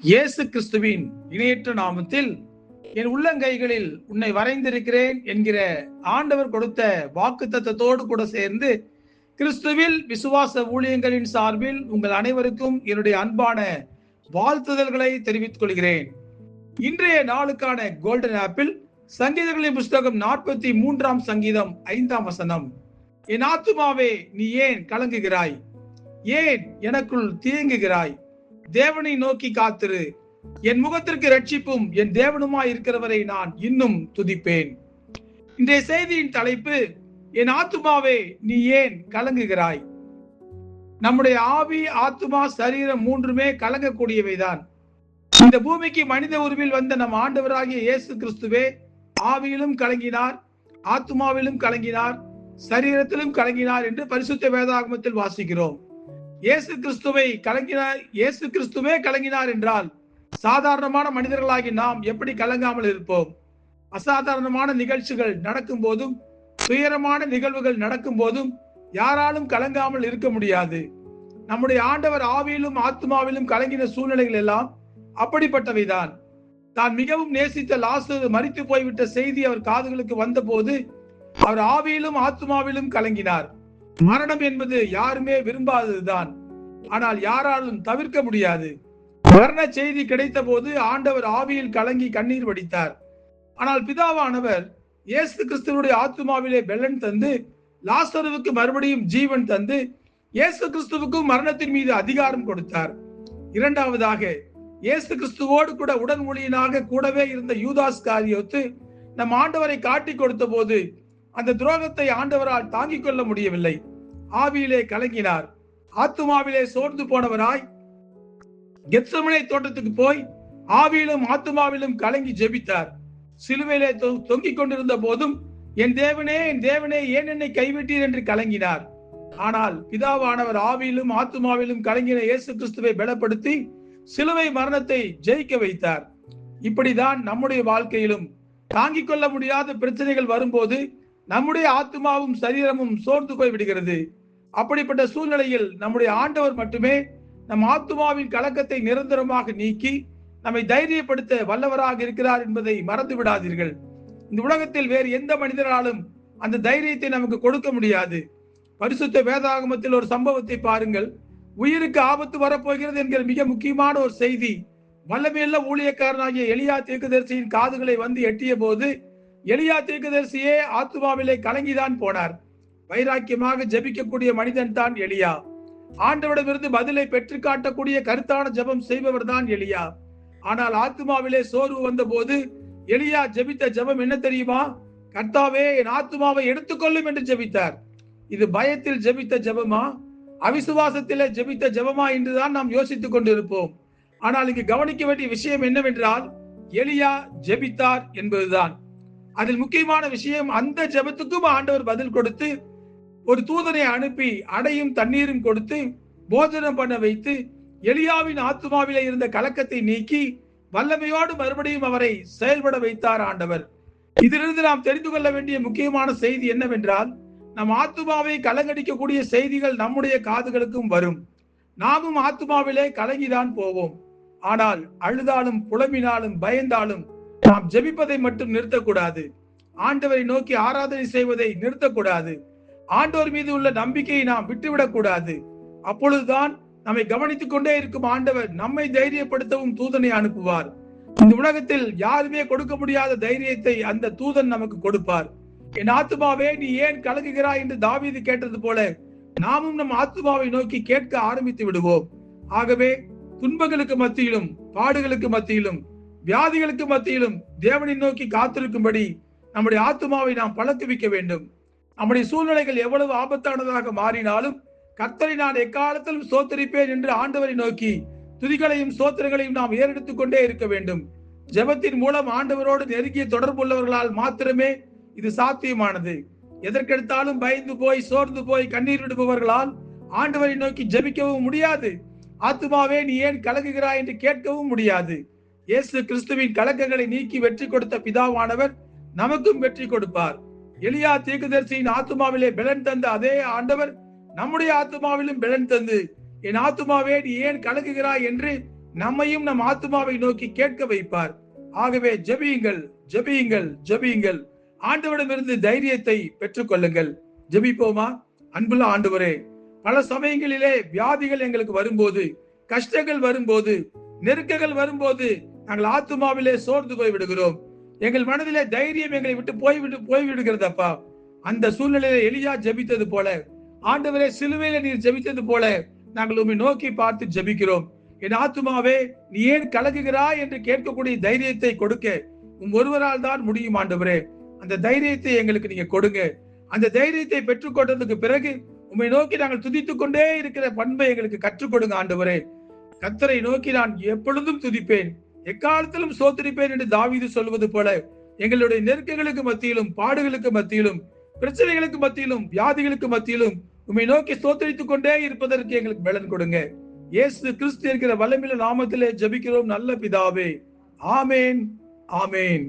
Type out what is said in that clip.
இயேசு கிறிஸ்துவின் இணையற்ற நாமத்தில் என் உள்ளங்கைகளில் உன்னை வரைந்திருக்கிறேன் என்கிற ஆண்டவர் கொடுத்த வாக்குத்தத்தத்தோடு கூட சேர்ந்து கிறிஸ்துவில் விசுவாச ஊழியங்களின் சார்பில் உங்கள் அனைவருக்கும் என்னுடைய அன்பான வாழ்த்துதல்களை தெரிவித்துக் கொள்கிறேன். இன்றைய நாளுக்கான கோல்டன் ஆப்பிள் சங்கீதங்களின் புஸ்தகம் 43 சங்கீதம் 5 வசனம். என் ஆத்துமாவே நீ ஏன் கலங்குகிறாய்? ஏன் எனக்குள் தீங்குகிறாய்? தேவனை நோக்கி காத்திரு. என் முகத்திற்கு ரட்சிப்பும் என் தேவனுமாய் இருக்கிறவரை நான் இன்னும் துதிப்பேன். இன்றைய செய்தியின் தலைப்பு, என் ஆத்துமாவே நீ ஏன் கலங்குகிறாய்? நம்முடைய ஆவி, ஆத்துமா, சரீரம் மூன்றுமே கலங்கக்கூடியவைதான். இந்த பூமிக்கு மனித உருவில் வந்த நம் ஆண்டவராகிய இயேசு கிறிஸ்துவே ஆவியிலும் கலங்கினார், ஆத்துமாவிலும் கலங்கினார், சரீரத்திலும் கலங்கினார் என்று பரிசுத்த வேதாகமத்தில் வாசிக்கிறோம். இயேசு கிறிஸ்துவே கலங்கினார் என்றால் சாதாரணமான மனிதர்களாகி நாம் எப்படி கலங்காமல் இருப்போம்? அசாதாரணமான நிகழ்ச்சிகள் நடக்கும் போதும், துயரமான நிகழ்வுகள் நடக்கும் போதும் யாராலும் கலங்காமல் இருக்க முடியாது. நம்முடைய ஆண்டவர் ஆவியிலும் ஆத்மாவிலும் கலங்கின சூழ்நிலைகள் எல்லாம் அப்படிப்பட்டவைதான். தான் மிகவும் நேசித்த லாசரு மரித்து போய்விட்ட செய்தி அவர் காதுகளுக்கு வந்த போது அவர் ஆவியிலும் ஆத்மாவிலும் கலங்கினார். மரணம் என்பது யாருமே விரும்பாததுதான், ஆனால் யாராலும் தவிர்க்க முடியாது. மரண செய்தி கிடைத்த போது ஆண்டவர் ஆவியில் கலங்கி கண்ணீர் வடித்தார். ஆனால் பிதாவானவர் இயேசு கிறிஸ்துவுடைய ஆத்மாவிலே பெலன் தந்து லாசருவுக்கு மறுபடியும் ஜீவன் தந்து இயேசு கிறிஸ்துவுக்கும் மரணத்தின் மீது அதிகாரம் கொடுத்தார். இரண்டாவதாக, இயேசு கிறிஸ்துவோடு கூட உடன் ஊழியனாக கூடவே இருந்த யூதாஸ் காரியோத்து நம் ஆண்டவரை காட்டி கொடுத்த போது அந்த துரோகத்தை ஆண்டவரால் தாங்கிக் கொள்ள முடியவில்லை. ஆவியிலே கலங்கினார். ஆத்துமாவிலே சோர்ந்து போனவராய் கெத்செமனே தோட்டத்துக்கு போய் ஆவியிலும் ஆத்துமாவிலும் கலங்கி ஜெபித்தார். சிலுவையிலே தொங்கிக் கொண்டிருந்த போதும் என் தேவனே, என் தேவனே, ஏன் என்னை கைவிட்டீர் என்று கலங்கினார். ஆனால் பிதாவானவர் ஆவியிலும் ஆத்துமாவிலும் கலங்கின இயேசு கிறிஸ்துவை பலப்படுத்தி சிலுவை மரணத்தை ஜெயிக்க வைத்தார். இப்படிதான் நம்முடைய வாழ்க்கையிலும் தாங்கிக் கொள்ள முடியாத பிரச்சனைகள் வரும்போது நம்முடைய ஆத்மாவும் சரீரமும் சோர்ந்து போய் விடுகிறது. அப்படிப்பட்ட சூழ்நிலையில் நம்முடைய ஆண்டவர் மட்டுமே நம் ஆத்மாவின் கலக்கத்தை நிரந்தரமாக நீக்கி நம்மை தைரியப்படுத்த வல்லவராக இருக்கிறார் என்பதை மறந்து விடாதீர்கள். இந்த உலகத்தில் வேறு எந்த மனிதராலும் அந்த தைரியத்தை நமக்கு கொடுக்க முடியாது. பரிசுத்த வேதாகமத்தில் ஒரு சம்பவத்தை பாருங்கள். உயிருக்கு ஆபத்து வரப்போகிறது என்கிற மிக முக்கியமான ஒரு செய்தி வல்லமையுள்ள ஊழியக்காரனாகிய எலியா தீர்க்கதரிசியின் காதுகளை வந்து எட்டிய போது எலியா தீர்க்கதரிசியே ஆத்துமாவிலே கலங்கிதான் போனார். வைராக்கியமாக ஜெபிக்கக்கூடிய மனிதன் தான் எலியா. ஆண்டவரிடமிருந்து பதிலை பெற்று காட்டக்கூடிய கருத்தான ஜெபம் செய்பவர் தான் எலியா. ஆனால் ஆத்துமாவிலே சோர்வு வந்த போது எலியா ஜெபித்த ஜெபம் என்ன தெரியுமா? கர்த்தாவே, என் ஆத்துமாவை எடுத்துக்கொள்ளும் என்று ஜெபித்தார். இது பயத்தில் ஜெபித்த ஜெபமா, அவிசுவாசத்திலே ஜெபித்த ஜெபமா என்றுதான் நாம் யோசித்துக் கொண்டிருப்போம். ஆனால் இங்கு கவனிக்க வேண்டிய விஷயம் என்னவென்றால், எலியா ஜெபித்தார் என்பதுதான். அதில் முக்கியமான விஷயம், அந்த ஜெபத்துக்கும் ஆண்டவர் பதில் கொடுத்து ஒரு தூதனை அனுப்பி அடையும் தண்ணீரும் கொடுத்து போஜனம் பண்ண வைத்து எலியாவின் ஆத்துமாவிலே இருந்த கலக்கத்தை நீக்கி வல்லமையோடு மறுபடியும் அவரை செயல்பட வைத்தார் ஆண்டவர். இதிலிருந்து நாம் தெரிந்து கொள்ள வேண்டிய முக்கியமான செய்தி என்னவென்றால், நம் ஆத்துமாவை கலங்கடிக்கக்கூடிய செய்திகள் நம்முடைய காதுகளுக்கும் வரும். நாமும் ஆத்துமாவிலே கலங்கிதான் போவோம். ஆனால் அழுதாலும் புலம்பினாலும் பயந்தாலும் நாம் ஜெபிப்பதை மட்டும் நிறுத்தக்கூடாது. ஆண்டவரை நோக்கி ஆராதனை செய்வதை நிறுத்தக்கூடாது. ஆண்டவர் மீது உள்ள நம்பிக்கையை நாம் விட்டுவிடக் கூடாது. அப்பொழுதுதான் நம்மை கவனித்துக் கொண்டே இருக்கும் ஆண்டவர் நம்மை தைரியப்படுத்தவும் தூதனை அனுப்புவார். இந்த உலகத்தில் யாருமே கொடுக்க முடியாத தைரியத்தை அந்த தூதன் நமக்கு கொடுப்பார். என் ஆத்துமாவே நீ ஏன் கலங்குகிறாய் என்று தாவீது கேட்டது போல நாமும் நம் ஆத்துமாவை நோக்கி கேட்க ஆரம்பித்து விடுவோம். ஆகவே துன்பங்களுக்கு மத்தியிலும், பாடுகளுக்கு மத்தியிலும், வியாதிகளுக்கு மத்தியிலும் தேவனை நோக்கி காத்திருக்கும்படி நம்முடைய ஆத்துமாவை நாம் பழக்குவிக்க வேண்டும். நம்முடைய சூழ்நிலைகள் எவ்வளவு ஆபத்தானதாக மாறினாலும் கர்த்தரை நான் எக்காலத்திலும் சோத்தரிப்பேன் என்று ஆண்டவரை நோக்கி துதிகளையும் சோத்திரங்களையும் நாம் ஏறெடுத்துக் கொண்டே இருக்க வேண்டும். ஜெபத்தின் மூலம் ஆண்டவரோடு நெருங்கிய தொடர்புள்ளவர்களால் மாத்திரமே இது சாத்தியமானது. எதற்கெடுத்தாலும் பயந்து போய் சோர்ந்து போய் கண்ணீர் விடுபவர்களால் ஆண்டவரை நோக்கி ஜெபிக்கவும் முடியாது. ஆத்துமாவே நீ ஏன் கலங்குகிறாய் என்று கேட்கவும் முடியாது. இயேசு கிறிஸ்துவின் கலக்கங்களை நீக்கி வெற்றி கொடுத்த பிதாவானவர் நமக்கும் வெற்றி கொடுப்பார். எலியா தீர்க்கதரிசியின் ஆத்துமாவிலே பெலன் தந்த அதே ஆண்டவர் நம்முடைய ஆத்துமாவிலும் பெலன் தந்து என் ஆத்துமாவே நீ ஏன் கலங்குகிறாய் என்று நம்மையும் நம் ஆத்துமாவை நோக்கி கேட்க வைப்பார். ஆகவே ஜெபியுங்கள், ஜெபியுங்கள், ஜெபியுங்கள். ஆண்டவரிடமிருந்து தைரியத்தை பெற்றுக் கொள்ளுங்கள். ஜெபிப்போமா? அன்புள்ள ஆண்டவரே, பல சமயங்களிலே வியாதிகள் எங்களுக்கு வரும்போது, கஷ்டங்கள் வரும்போது, நெருக்கங்கள் வரும்போது நாங்கள் ஆத்துமாவிலே சோர்ந்து போய் விடுகிறோம். எங்கள் மனதிலே தைரியம் எங்களை விட்டு போய்விடுகிறதப்பா. அந்த சூழ்நிலையில எலியா ஜெபித்தது போல, ஆண்டவரே சிலுவையில நீர் ஜெபித்தது போல நாங்கள் உம்மை நோக்கி பார்த்து ஜெபிக்கிறோம். என் ஆத்துமாவே நீ ஏன் கலங்குகிறாய் என்று கேட்கக்கூடிய தைரியத்தை கொடுக்க ஒருவரால் தான் முடியும் ஆண்டவரே. அந்த தைரியத்தை எங்களுக்கு நீங்க கொடுங்க. அந்த தைரியத்தை பெற்றுக்கொண்டதுக்கு பிறகு உம்மை நோக்கி நாங்கள் துதித்துக் கொண்டே இருக்கிற பண்பை எங்களுக்கு கற்றுக் கொடுங்க ஆண்டவரே. கர்த்தரை நோக்கி நான் எப்பொழுதும் துதிப்பேன், எக்காலத்திலும் சோத்தரிப்பேன் என்று தாவீது சொல்வது போல எங்களுடைய நெருக்கங்களுக்கு மத்தியிலும், பாடுகளுக்கு மத்தியிலும், பிரச்சனைகளுக்கு மத்தியிலும், வியாதிகளுக்கு மத்தியிலும் உம்மை நோக்கி ஸ்தோத்தரித்துக் கொண்டே இருப்பதற்கு எங்களுக்கு பலன் கொடுங்க. இயேசு கிறிஸ்து இருக்கிற வல்லமையுள்ள நாமத்திலே ஜெபிக்கிறோம் நல்ல பிதாவே. ஆமேன், ஆமேன்.